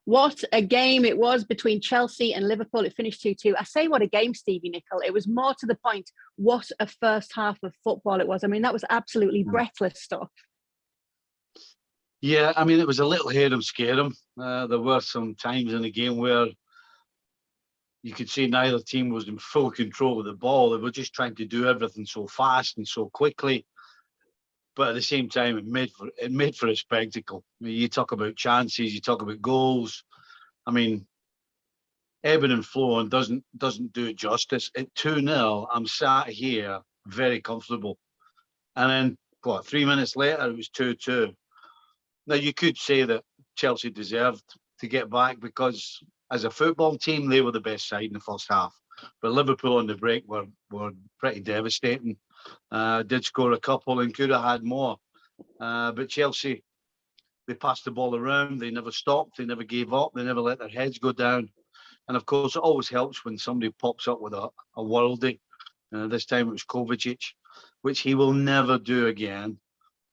What a game it was between Chelsea and Liverpool. It finished 2-2. I say what a game, Stevie Nicol. It was more to the point, what a first half of football it was. I mean, that was absolutely breathless stuff. Yeah, I mean, it was a little hear 'em, scare 'em. There were some times in the game where you could see neither team was in full control of the ball. They were just trying to do everything so fast and so quickly. But at the same time, it made for a spectacle. I mean, you talk about chances, you talk about goals. I mean, ebbing and flowing doesn't do it justice. At 2-0, I'm sat here very comfortable. And then, 3 minutes later, it was 2-2. Now, you could say that Chelsea deserved to get back because as a football team, they were the best side in the first half. But Liverpool on the break were pretty devastating. Did score a couple and could have had more. But Chelsea, they passed the ball around. They never stopped. They never gave up. They never let their heads go down. And of course, it always helps when somebody pops up with a worldie. This time it was Kovacic, which he will never do again.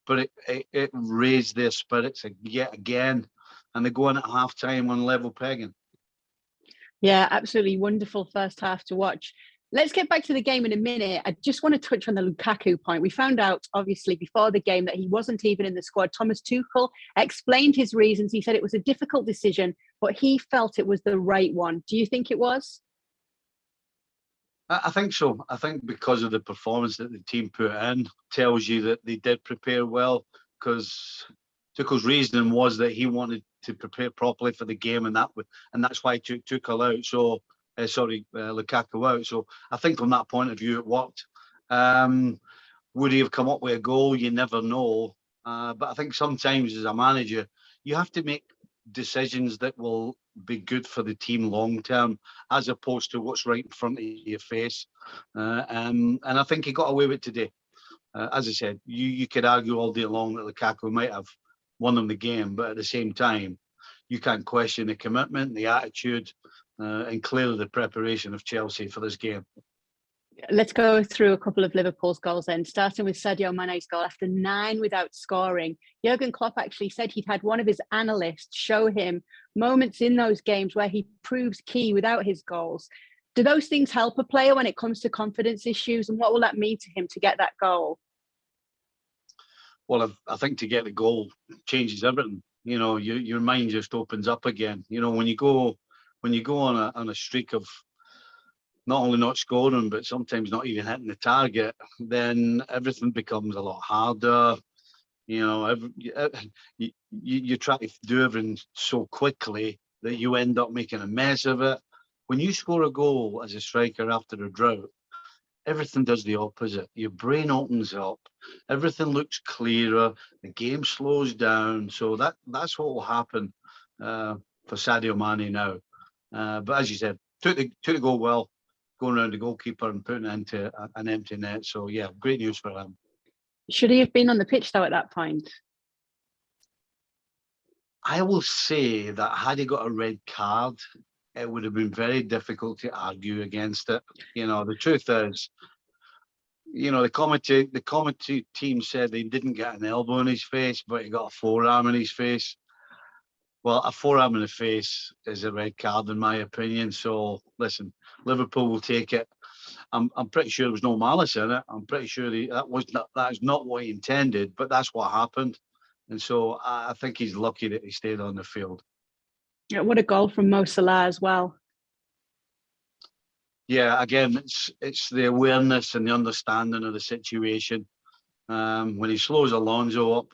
But it raised their spirits yet again. And they go in at half-time on level pegging. Yeah, absolutely wonderful first half to watch. Let's get back to the game in a minute. I just want to touch on the Lukaku point. We found out, obviously, before the game that he wasn't even in the squad. Thomas Tuchel explained his reasons. He said it was a difficult decision, but he felt it was the right one. Do you think it was? I think so. I think because of the performance that the team put in, tells you that they did prepare well, because Tuchel's reasoning was that he wanted to prepare properly for the game, and that's why he took Tuchel out. So, Lukaku out. So I think from that point of view, it worked. Would he have come up with a goal? You never know. But I think sometimes as a manager, you have to make decisions that will be good for the team long term, as opposed to what's right in front of your face. And I think he got away with it today. As I said, you could argue all day long that Lukaku might have won them the game, but at the same time, you can't question the commitment, the attitude, and clearly the preparation of Chelsea for this game. Let's go through a couple of Liverpool's goals then, starting with Sadio Mane's goal after 9 without scoring. Jurgen Klopp actually said he'd had one of his analysts show him moments in those games where he proves key without his goals. Do those things help a player when it comes to confidence issues, and what will that mean to him to get that goal? Well, I think to get the goal changes everything. You know, your mind just opens up again. You know, when you go on a streak of not only not scoring, but sometimes not even hitting the target, then everything becomes a lot harder. You know, you try to do everything so quickly that you end up making a mess of it. When you score a goal as a striker after a drought, everything does the opposite. Your brain opens up, everything looks clearer, the game slows down. So that's what will happen for Sadio Mane now. But as you said, took the goal well, going around the goalkeeper and putting it into an empty net. So yeah, great news for him. Should he have been on the pitch though at that point? I will say that had he got a red card, it would have been very difficult to argue against it. You know, the truth is, you know, the commentary team said they didn't get an elbow in his face, but he got a forearm in his face. Well, a forearm in the face is a red card, in my opinion. So, listen, Liverpool will take it. I'm pretty sure there was no malice in it. I'm pretty sure that is not what he intended, but that's what happened. And so I think he's lucky that he stayed on the field. Yeah, what a goal from Mo Salah as well. Yeah, again, it's the awareness and the understanding of the situation. When he slows Alonso up,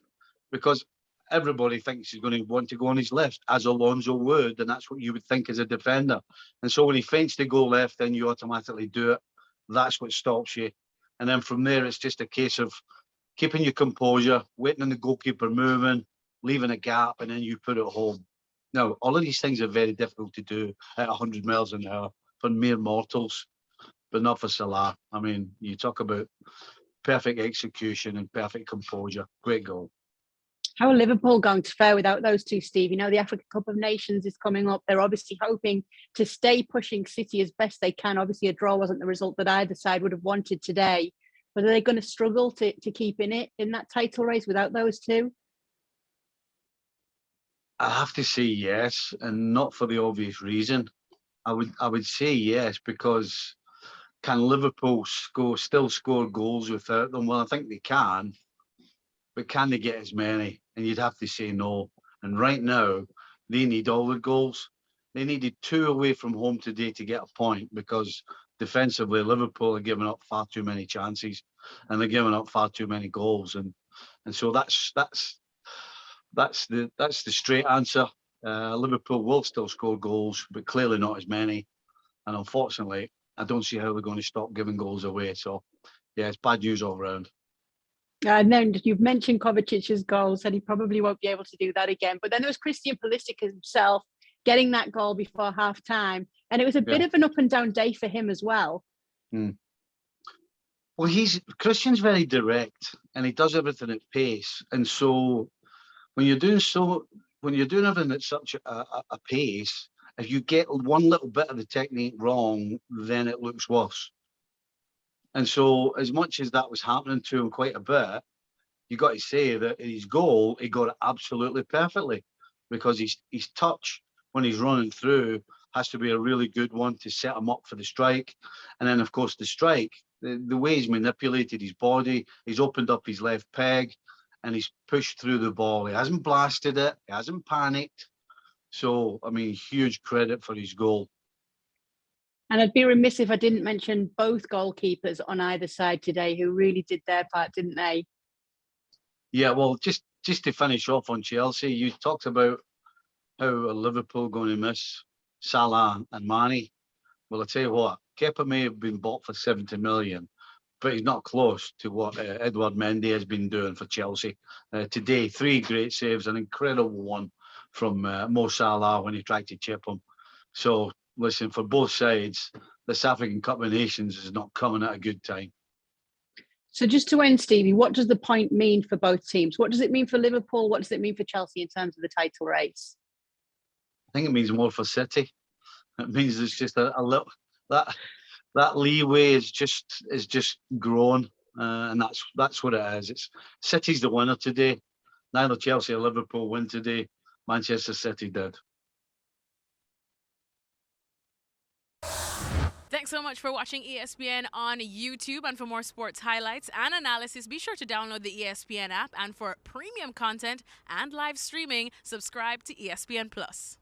because everybody thinks he's going to want to go on his left, as Alonso would, and that's what you would think as a defender. And so when he feints to go left, then you automatically do it. That's what stops you. And then from there, it's just a case of keeping your composure, waiting on the goalkeeper moving, leaving a gap, and then you put it home. Now, all of these things are very difficult to do at 100 miles an hour for mere mortals, but not for Salah. I mean, you talk about perfect execution and perfect composure. Great goal. How are Liverpool going to fare without those two, Steve? You know, the Africa Cup of Nations is coming up. They're obviously hoping to stay pushing City as best they can. Obviously, a draw wasn't the result that either side would have wanted today. But are they going to struggle to keep in that title race without those two? I have to say yes, and not for the obvious reason. I would say yes because can Liverpool still score goals without them? Well, I think they can, but can they get as many? And you'd have to say no. And right now, they need all the goals. They needed 2 away from home today to get a point because defensively, Liverpool are giving up far too many chances, and they're giving up far too many goals. And so that's the straight answer. Liverpool will still score goals, but clearly not as many. And unfortunately, I don't see how they're going to stop giving goals away. So, yeah, it's bad news all round. And then you've mentioned Kovacic's goal, said he probably won't be able to do that again. But then there was Christian Pulisic himself getting that goal before half time. And it was a bit of an up and down day for him as well. Well, Christian's very direct and he does everything at pace. And so when you're doing everything at such a pace, if you get one little bit of the technique wrong, then it looks worse. And so as much as that was happening to him quite a bit, you got to say that his goal, he got it absolutely perfectly because his touch when he's running through has to be a really good one to set him up for the strike. And then, of course, the strike, the way he's manipulated his body, he's opened up his left peg and he's pushed through the ball. He hasn't blasted it. He hasn't panicked. So, I mean, huge credit for his goal. And I'd be remiss if I didn't mention both goalkeepers on either side today who really did their part, didn't they? Yeah, well, just to finish off on Chelsea, you talked about how Liverpool going to miss Salah and Mane. Well, I tell you what, Kepa may have been bought for 70 million, but he's not close to what Edouard Mendy has been doing for Chelsea. Today, 3 great saves, an incredible one from Mo Salah when he tried to chip him. So, listen, for both sides, this African Cup of Nations is not coming at a good time. So just to end, Stevie, what does the point mean for both teams? What does it mean for Liverpool? What does it mean for Chelsea in terms of the title race? I think it means more for City. It means it's just a little that leeway is just grown, and that's what it is. It's City's the winner today. Neither Chelsea or Liverpool win today. Manchester City did. Thanks so much for watching ESPN on YouTube. And for more sports highlights and analysis, be sure to download the ESPN app. And for premium content and live streaming, subscribe to ESPN Plus.